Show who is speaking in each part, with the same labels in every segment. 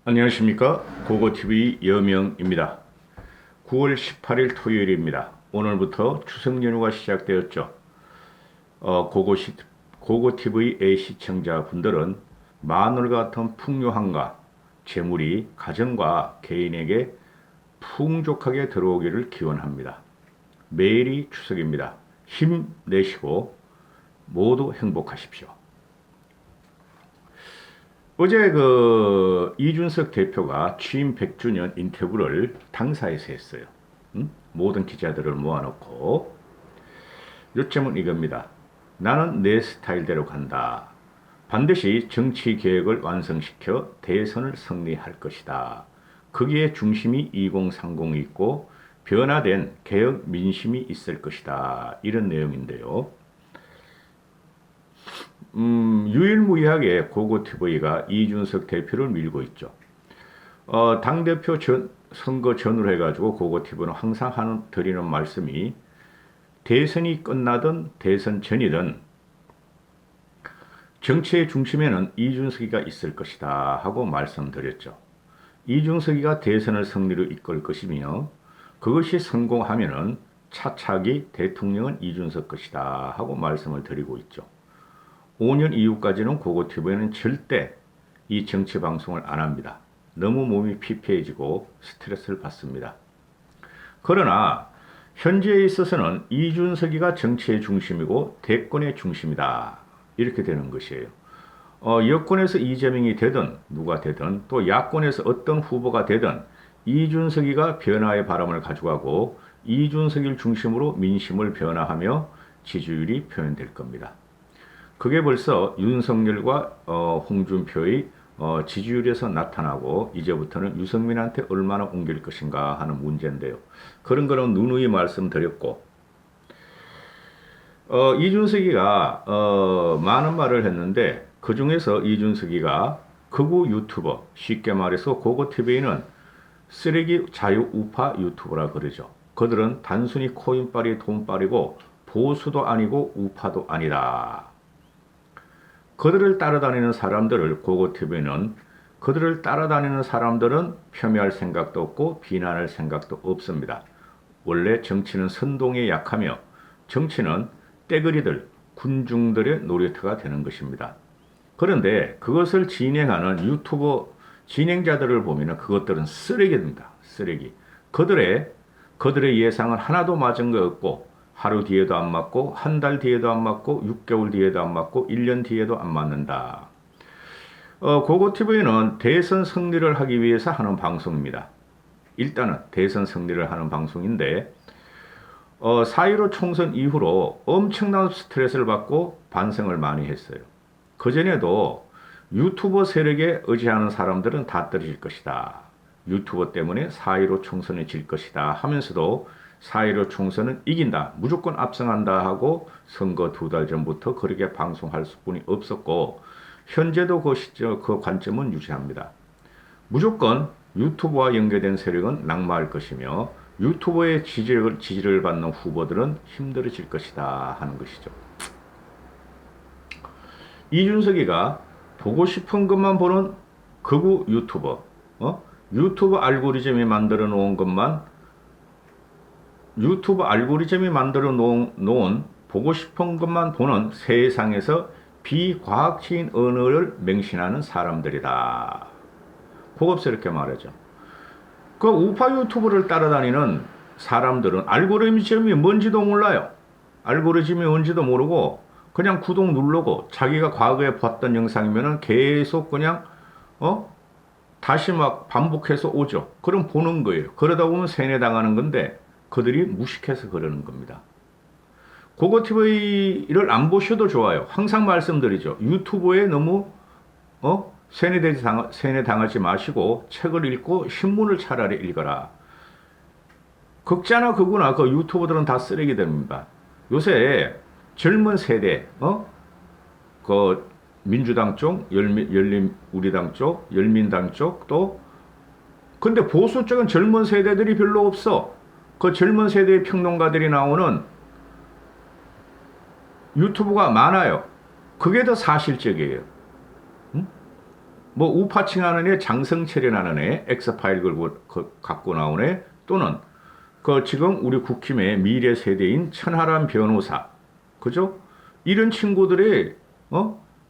Speaker 1: 안녕하십니까. 고고TV 여명입니다. 9월 18일 토요일입니다. 오늘부터 추석 연휴가 시작되었죠. 고고TV의 시청자분들은 마늘과 같은 풍요함과 재물이 가정과 개인에게 풍족하게 들어오기를 기원합니다. 매일이 추석입니다. 힘내시고 모두 행복하십시오. 어제 이준석 대표가 취임 100주년 인터뷰를 당사에서 했어요. 모든 기자들을 모아놓고 요점은 이겁니다. 나는 내 스타일대로 간다. 반드시 정치 계획을 완성시켜 대선을 승리할 것이다. 거기에 중심이 2030이 있고 변화된 개혁 민심이 있을 것이다. 이런 내용인데요. 유일무이하게 고고TV가 이준석 대표를 밀고 있죠. 당대표 선거 전후로 해가지고 고고TV는 항상 드리는 말씀이 대선이 끝나든 대선 전이든 정치의 중심에는 이준석이가 있을 것이다 하고 말씀드렸죠. 이준석이가 대선을 승리로 이끌 것이며 그것이 성공하면은 차차기 대통령은 이준석 것이다 하고 말씀을 드리고 있죠. 5년 이후까지는 고고TV는 절대 이 정치 방송을 안 합니다. 너무 몸이 피폐해지고 스트레스를 받습니다. 그러나 현재에 있어서는 이준석이가 정치의 중심이고 대권의 중심이다. 이렇게 되는 것이에요. 여권에서 이재명이 되든 누가 되든 또 야권에서 어떤 후보가 되든 이준석이가 변화의 바람을 가져가고 이준석이를 중심으로 민심을 변화하며 지지율이 표현될 겁니다. 그게 벌써 윤석열과 홍준표의 지지율에서 나타나고 이제부터는 유승민한테 얼마나 옮길 것인가 하는 문제인데요. 그런 거는 누누이 말씀드렸고 이준석이가 많은 말을 했는데 그 중에서 이준석이가 극우 유튜버, 쉽게 말해서 고고TV는 쓰레기 자유 우파 유튜버라 그러죠. 그들은 단순히 코인빨이 돈빨이고 보수도 아니고 우파도 아니다. 그들을 따라다니는 사람들을 고고TV는 그들을 따라다니는 사람들은 폄훼할 생각도 없고 비난할 생각도 없습니다. 원래 정치는 선동에 약하며 정치는 떼거리들, 군중들의 놀이터가 되는 것입니다. 그런데 그것을 진행하는 유튜버 진행자들을 보면 그것들은 쓰레기입니다. 쓰레기. 그들의 예상은 하나도 맞은 거 없고 하루 뒤에도 안 맞고 한 달 뒤에도 안 맞고 6개월 뒤에도 안 맞고 1년 뒤에도 안 맞는다. 고고TV는 대선 승리를 하기 위해서 하는 방송입니다. 일단은 대선 승리를 하는 방송인데 4.15 총선 이후로 엄청난 스트레스를 받고 반성을 많이 했어요. 그전에도 유튜버 세력에 의지하는 사람들은 다 떨어질 것이다. 유튜버 때문에 4.15 총선에 질 것이다 하면서도 4.15 총선은 이긴다. 무조건 압승한다 하고 선거 2달 전부터 그렇게 방송할 수뿐이 없었고 현재도 그 관점은 유지합니다. 무조건 유튜브와 연계된 세력은 낙마할 것이며 유튜버의 지지를 받는 후보들은 힘들어질 것이다 하는 것이죠. 이준석이가 보고 싶은 것만 보는 극우 유튜버, 유튜브 알고리즘이 만들어 놓은 보고 싶은 것만 보는 세상에서 비과학적인 언어를 맹신하는 사람들이다. 고급스럽게 말하죠. 그 우파 유튜브를 따라다니는 사람들은 알고리즘이 뭔지도 몰라요. 알고리즘이 뭔지도 모르고 그냥 구독 누르고 자기가 과거에 봤던 영상이면은 계속 그냥 다시 막 반복해서 오죠. 그럼 보는 거예요. 그러다 보면 세뇌당하는 건데 그들이 무식해서 그러는 겁니다. 고고TV를 안 보셔도 좋아요. 항상 말씀드리죠. 유튜브에 너무 세뇌당하지 마시고 책을 읽고 신문을 차라리 읽어라. 극자나 극우나 그 유튜버들은 다 쓰레기 됩니다. 요새 젊은 세대, 그 민주당 쪽, 우리당 쪽, 열민당 쪽 또 근데 보수 쪽은 젊은 세대들이 별로 없어. 그 젊은 세대의 평론가들이 나오는 유튜브가 많아요. 그게 더 사실적이에요. 뭐 우파칭하는 애, 장성철이라는 애, 엑스파일 갖고 나온 애, 또는 그 지금 우리 국힘의 미래 세대인 천하람 변호사, 그죠? 이런 친구들이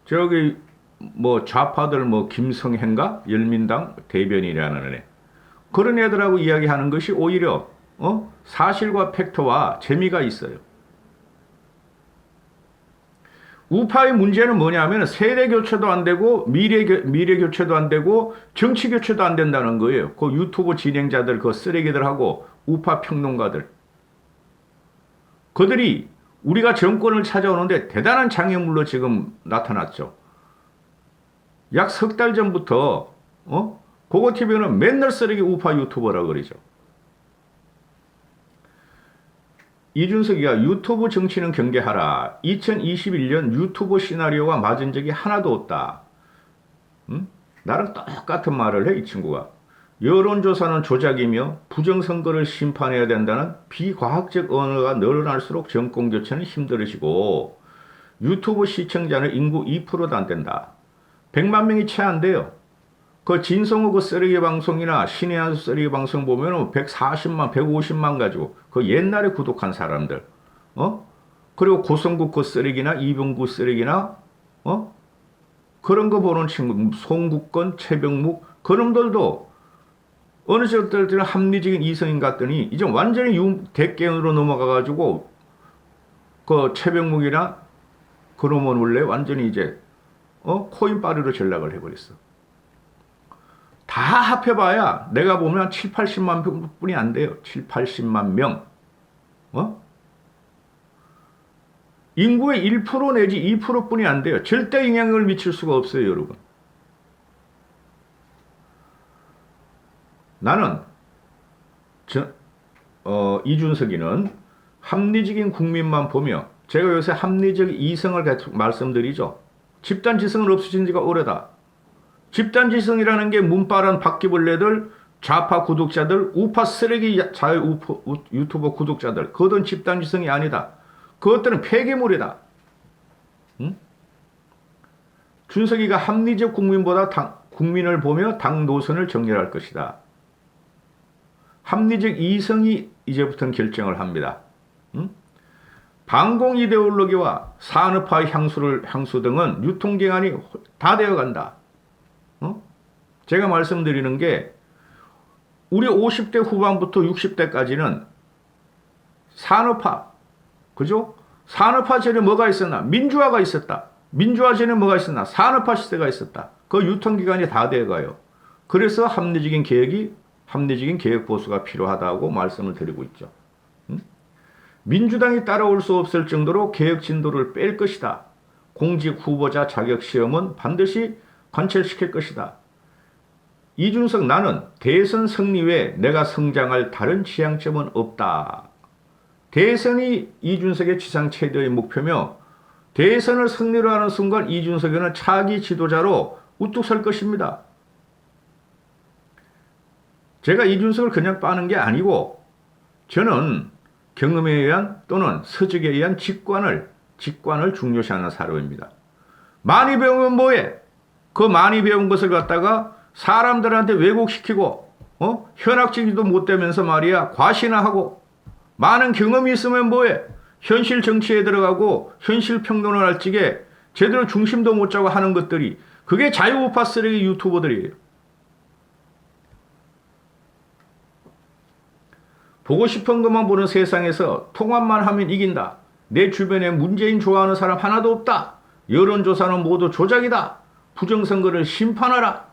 Speaker 1: 저기 뭐 좌파들 뭐 김성현가 열민당 대변인이라는 애, 그런 애들하고 이야기하는 것이 오히려 사실과 팩트와 재미가 있어요. 우파의 문제는 뭐냐면 세대 교체도 안 되고 미래 교체도 안 되고 정치 교체도 안 된다는 거예요. 그 유튜브 진행자들, 그 쓰레기들하고 우파 평론가들, 그들이 우리가 정권을 찾아오는데 대단한 장애물로 지금 나타났죠. 약 석 달 전부터 고고TV는 맨날 쓰레기 우파 유튜버라고 그러죠. 이준석이가 유튜브 정치는 경계하라. 2021년 유튜브 시나리오가 맞은 적이 하나도 없다. 나랑 똑같은 말을 해, 이 친구가. 여론조사는 조작이며 부정선거를 심판해야 된다는 비과학적 언어가 늘어날수록 정권교체는 힘들으시고 유튜브 시청자는 인구 2%도 안 된다. 100만 명이 채 안 돼요. 그 진성호 그 쓰레기 방송이나 신의 한 수 쓰레기 방송 보면은 140만, 150만 가지고 그 옛날에 구독한 사람들, 그리고 고성국 그 쓰레기나 이병구 쓰레기나, 그런 거 보는 친구, 송국건, 최병묵, 그놈들도 어느 정도는 합리적인 이성인 같더니 이제 완전히 대깨으로 넘어가가지고 그 최병묵이나 그놈은 원래 완전히 이제 코인바리로 전락을 해버렸어. 다 합해봐야 내가 보면 7, 80만 분이 안 돼요. 7, 80만 명. 인구의 1% 내지 2%뿐이 안 돼요. 절대 영향을 미칠 수가 없어요, 여러분. 나는 이준석이는 합리적인 국민만 보며, 제가 요새 합리적 이성을 계속 말씀드리죠. 집단지성은 없어진 지가 오래다. 집단지성이라는 게 문바란 바퀴벌레들, 좌파 구독자들, 우파 쓰레기 자유 유튜버 구독자들, 그것은 집단지성이 아니다. 그것들은 폐기물이다. 응? 준석이가 합리적 국민보다 국민을 보며 당 노선을 정렬할 것이다. 합리적 이성이 이제부터는 결정을 합니다. 응? 반공 이데올로기와 산업화 향수 등은 유통기한이 다 되어간다. 제가 말씀드리는 게 우리 50대 후반부터 60대까지는 산업화, 그죠? 산업화 전에 뭐가 있었나? 민주화가 있었다. 민주화 전에 뭐가 있었나? 산업화 시대가 있었다. 그 유통기간이 다 되어가요. 그래서 합리적인 개혁 보수가 필요하다고 말씀을 드리고 있죠. 민주당이 따라올 수 없을 정도로 개혁 진도를 뺄 것이다. 공직 후보자 자격 시험은 반드시 관철시킬 것이다. 이준석, 나는 대선 승리 외에 내가 성장할 다른 지향점은 없다. 대선이 이준석의 지상 최대의 목표며 대선을 승리로 하는 순간 이준석은 차기 지도자로 우뚝 설 것입니다. 제가 이준석을 그냥 빠는 게 아니고 저는 경험에 의한 또는 서적에 의한 직관을 중요시하는 사람입니다. 많이 배우면 뭐해? 그 많이 배운 것을 갖다가 사람들한테 왜곡시키고 현학적이도 못되면서 말이야 과신화하고, 많은 경험이 있으면 뭐해? 현실 정치에 들어가고 현실 평론을 할 적에 제대로 중심도 못 잡고 하는 것들이, 그게 자유우파 쓰레기 유튜버들이에요. 보고 싶은 것만 보는 세상에서 통합만 하면 이긴다. 내 주변에 문재인 좋아하는 사람 하나도 없다. 여론조사는 모두 조작이다. 부정선거를 심판하라.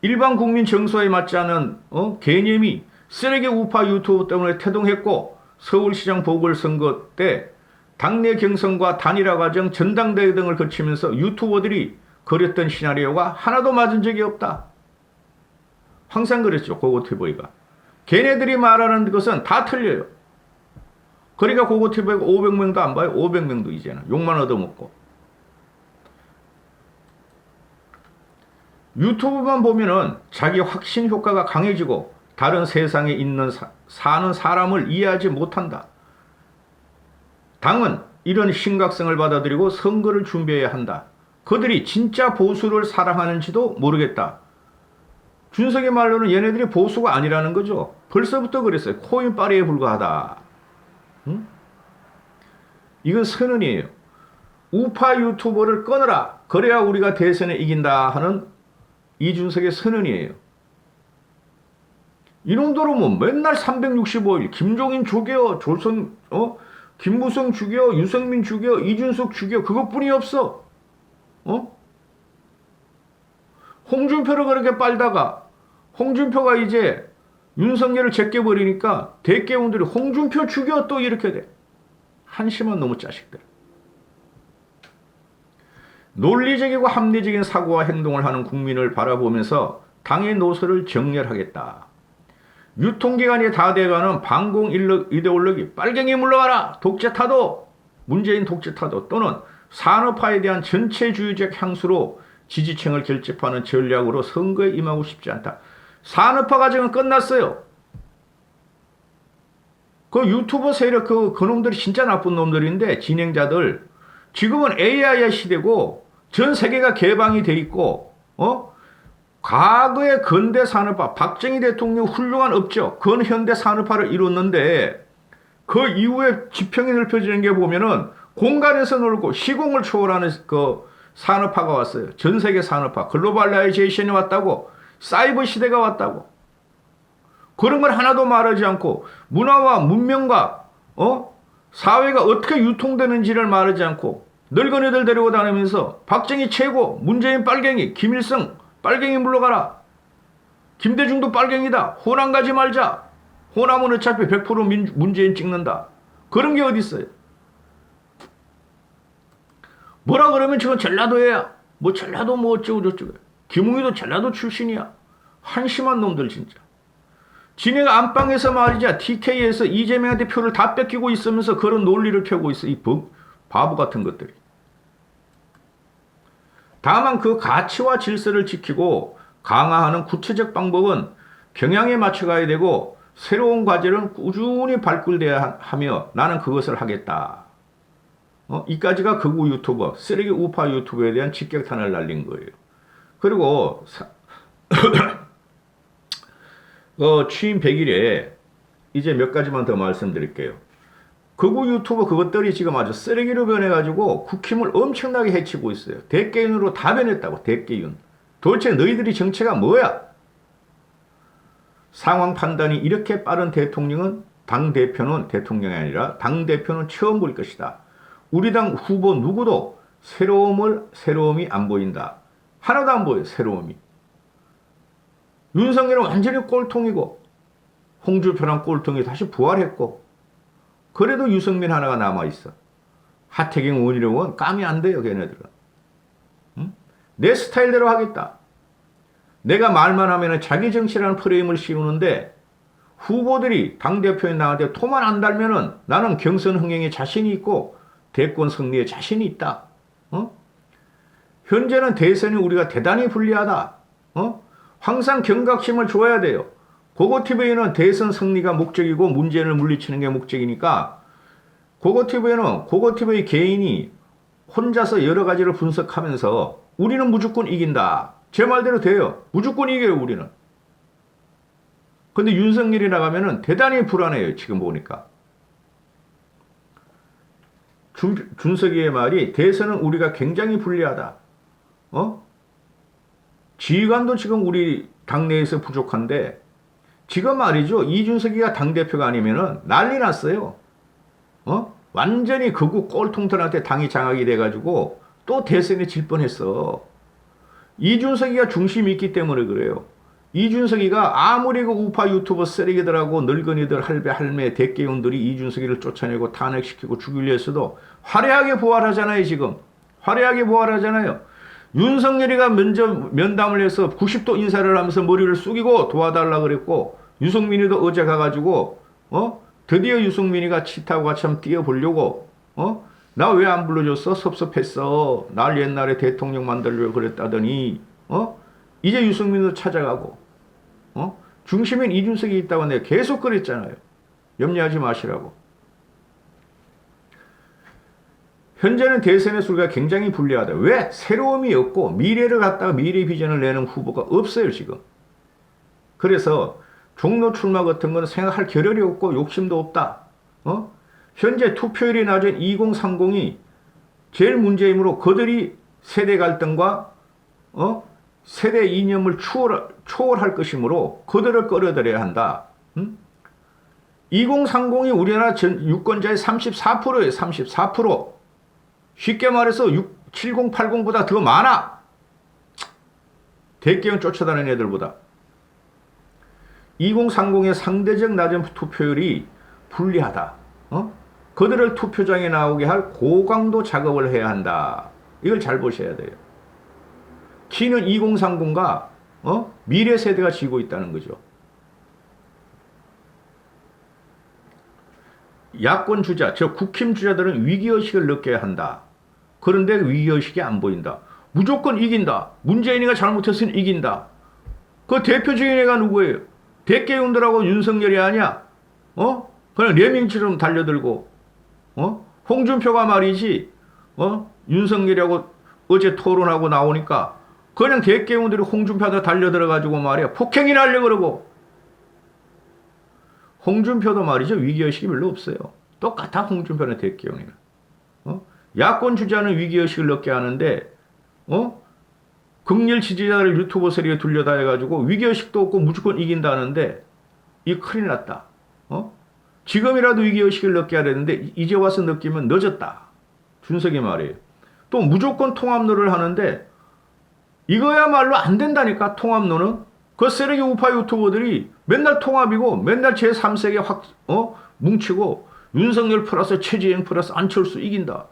Speaker 1: 일반 국민 정서에 맞지 않은 개념이 쓰레기 우파 유튜브 때문에 태동했고, 서울시장 보궐선거 때 당내 경선과 단일화 과정, 전당대회 등을 거치면서 유튜버들이 그렸던 시나리오가 하나도 맞은 적이 없다. 항상 그랬죠, 고고TV가. 걔네들이 말하는 것은 다 틀려요. 그러니까 고고TV가 500명도 안 봐요. 500명도 이제는 욕만 얻어먹고. 유튜브만 보면은 자기 확신 효과가 강해지고 다른 세상에 있는 사는 사람을 이해하지 못한다. 당은 이런 심각성을 받아들이고 선거를 준비해야 한다. 그들이 진짜 보수를 사랑하는지도 모르겠다. 준석의 말로는 얘네들이 보수가 아니라는 거죠. 벌써부터 그랬어요. 코인빨이에 불과하다. 응? 이건 선언이에요. 우파 유튜버를 끊어라. 그래야 우리가 대선에 이긴다 하는 이준석의 선언이에요. 이놈들은 뭐 맨날 365일 김종인 죽여, 김무성 죽여, 유승민 죽여, 이준석 죽여, 그것뿐이 없어. 홍준표를 그렇게 빨다가 홍준표가 이제 윤석열을 제껴버리니까 대깨운들이 홍준표 죽여 또 이렇게 돼. 한심한 놈의 자식들. 논리적이고 합리적인 사고와 행동을 하는 국민을 바라보면서 당의 노선을 정렬하겠다. 유통기간이 다 돼가는 반공 이데올로기 빨갱이 물러가라. 독재타도, 문재인 독재타도 또는 산업화에 대한 전체주의적 향수로 지지층을 결집하는 전략으로 선거에 임하고 싶지 않다. 산업화 과정은 끝났어요. 그 유튜버 세력 그놈들이 진짜 나쁜 놈들인데 진행자들 지금은 AI의 시대고 전 세계가 개방이 돼 있고 과거의 근대 산업화 박정희 대통령 훌륭한 업적 근현대 산업화를 이뤘는데 그 이후에 지평이 넓혀지는 게 보면은 공간에서 놀고 시공을 초월하는 그 산업화가 왔어요. 전 세계 산업화 글로벌라이제이션이 왔다고 사이버 시대가 왔다고 그런 걸 하나도 말하지 않고 문화와 문명과 사회가 어떻게 유통되는지를 말하지 않고 늙은이들 데리고 다니면서 박정희 최고, 문재인 빨갱이, 김일성 빨갱이 물러가라. 김대중도 빨갱이다. 호남 가지 말자. 호남은 어차피 100% 문재인 찍는다. 그런 게 어디 있어요. 뭐라 그러면 지금 전라도야. 뭐 전라도 뭐 어쩌고 저쩌고. 김웅이도 전라도 출신이야. 한심한 놈들 진짜. 지네가 안방에서 말이자 TK에서 이재명한테 표를 다 뺏기고 있으면서 그런 논리를 펴고 있어. 이 바보 같은 것들이. 다만 그 가치와 질서를 지키고 강화하는 구체적 방법은 경향에 맞춰가야 되고 새로운 과제는 꾸준히 발굴돼야 하며 나는 그것을 하겠다. 이까지가 극우 유튜버, 쓰레기 우파 유튜버에 대한 직격탄을 날린 거예요. 그리고 취임 100일에 이제 몇 가지만 더 말씀드릴게요. 극우 유튜버 그것들이 지금 아주 쓰레기로 변해가지고 국힘을 엄청나게 해치고 있어요. 대깨윤으로 다 변했다고. 대깨윤. 도대체 너희들이 정체가 뭐야? 상황 판단이 이렇게 빠른 대통령은 당대표는 대통령이 아니라 당대표는 처음 볼 것이다. 우리 당 후보 누구도 새로움이 안 보인다. 하나도 안 보여요. 새로움이. 윤석열은 완전히 꼴통이고 홍준표랑 꼴통이 다시 부활했고 그래도 유승민 하나가 남아있어. 하태경 원희룡은 깜이 안 돼요. 걔네들은. 응? 내 스타일대로 하겠다. 내가 말만 하면 자기 정치라는 프레임을 씌우는데 후보들이 당대표에 나한테 토만 안 달면은 나는 경선 흥행에 자신이 있고 대권 승리에 자신이 있다. 현재는 대선이 우리가 대단히 불리하다. 항상 경각심을 줘야 돼요. 고고TV는 대선 승리가 목적이고 문재인을 물리치는 게 목적이니까 고고TV의 개인이 혼자서 여러 가지를 분석하면서 우리는 무조건 이긴다. 제 말대로 돼요. 무조건 이겨요 우리는. 근데 윤석열이 나가면은 대단히 불안해요. 지금 보니까. 준석이의 말이 대선은 우리가 굉장히 불리하다. 지휘관도 지금 우리 당내에서 부족한데 지금 말이죠. 이준석이가 당대표가 아니면은 난리 났어요. 완전히 극우 꼴통들한테 당이 장악이 돼가지고 또 대선에 질 뻔했어. 이준석이가 중심이 있기 때문에 그래요. 이준석이가 아무리 그 우파 유튜버 쓰레기들하고 늙은이들 할배 대깨운들이 이준석이를 쫓아내고 탄핵시키고 죽이려 했어도 화려하게 부활하잖아요. 지금 화려하게 부활하잖아요. 윤석열이가 먼저 면담을 해서 90도 인사를 하면서 머리를 숙이고 도와달라 그랬고 유승민이도 어제 가가지고 드디어 유승민이가 치타고 같이 한번 뛰어보려고 나 왜 안 불러줬어? 섭섭했어. 날 옛날에 대통령 만들려고 그랬다더니 이제 유승민도 찾아가고 중심엔 이준석이 있다고 내가 계속 그랬잖아요. 염려하지 마시라고. 현재는 대선의 수가 굉장히 불리하다. 왜? 새로움이 없고 미래를 갖다가 미래 비전을 내는 후보가 없어요, 지금. 그래서 종로 출마 같은 거는 생각할 겨를이 없고 욕심도 없다. 현재 투표율이 낮은 2030이 제일 문제이므로 그들이 세대 갈등과 세대 이념을 초월할 것이므로 그들을 끌어들여야 한다. 2030이 우리나라 유권자의 34%예요. 34%. 쉽게 말해서 7080보다 더 많아. 대개형 쫓아다니는 애들보다. 2030의 상대적 낮은 투표율이 불리하다. 그들을 투표장에 나오게 할 고강도 작업을 해야 한다. 이걸 잘 보셔야 돼요. 키는 2030과 미래 세대가 지고 있다는 거죠. 야권 주자, 즉 국힘 주자들은 위기의식을 느껴야 한다. 그런데 위기의식이 안 보인다. 무조건 이긴다. 문재인이가 잘못했으니 이긴다. 그 대표적인 애가 누구예요? 대개운들하고 윤석열이 아니야. 그냥 레밍처럼 달려들고, 홍준표가 말이지, 윤석열이하고 어제 토론하고 나오니까 그냥 대개운들이 홍준표한테 달려들어가지고 말이야. 폭행이나 하려고 그러고. 홍준표도 말이죠. 위기의식이 별로 없어요. 똑같아, 홍준표는 대개운이나. 야권 주자는 위기의식을 느껴 하는데, 극렬 지지자를 유튜버 세력에 둘러다해가지고 위기의식도 없고 무조건 이긴다는데, 이 큰일 났다. 지금이라도 위기의식을 느껴야 되는데, 이제 와서 느끼면 늦었다. 준석이 말이에요. 또 무조건 통합론을 하는데, 이거야말로 안 된다니까, 통합론은. 그 쓰레기 우파 유튜버들이 맨날 통합이고, 맨날 제3세계 뭉치고, 윤석열 플러스 최재형 플러스 안철수 이긴다.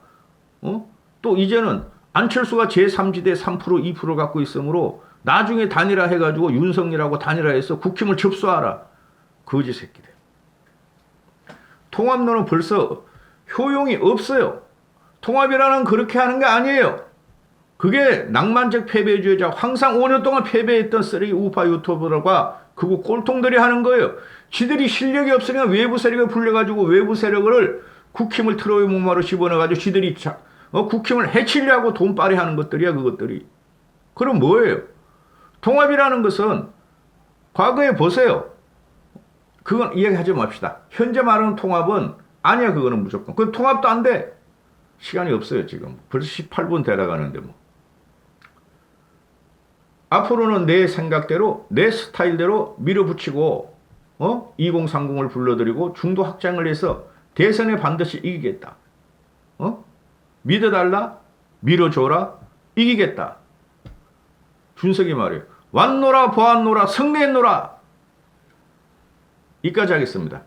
Speaker 1: 또 이제는 안철수가 제3지대 3% 2% 갖고 있으므로 나중에 단일화 해가지고 윤석열하고 단일화해서 국힘을 접수하라. 거지 새끼들. 통합론은 벌써 효용이 없어요. 통합이라는 그렇게 하는 게 아니에요. 그게 낭만적 패배주의자, 항상 5년 동안 패배했던 쓰레기 우파 유튜버들과 그거 꼴통들이 하는 거예요. 지들이 실력이 없으니까 외부 세력을 불려가지고 외부 세력을 국힘을 트로이 목마로 집어넣어가지고 지들이 국힘을 해치려고 돈빨이 하는 것들이야, 그것들이. 그럼 뭐예요? 통합이라는 것은 과거에 보세요. 그건 이야기하지 맙시다. 현재 말하는 통합은 아니야, 그거는 무조건. 그건 통합도 안 돼. 시간이 없어요, 지금. 벌써 18분 돼가는데 뭐. 앞으로는 내 생각대로, 내 스타일대로 밀어붙이고, 2030을 불러들이고 중도 확장을 해서 대선에 반드시 이기겠다. 믿어달라? 밀어줘라? 이기겠다. 준석이 말이에요. 왔노라 보았노라 성내노라. 이까지 하겠습니다.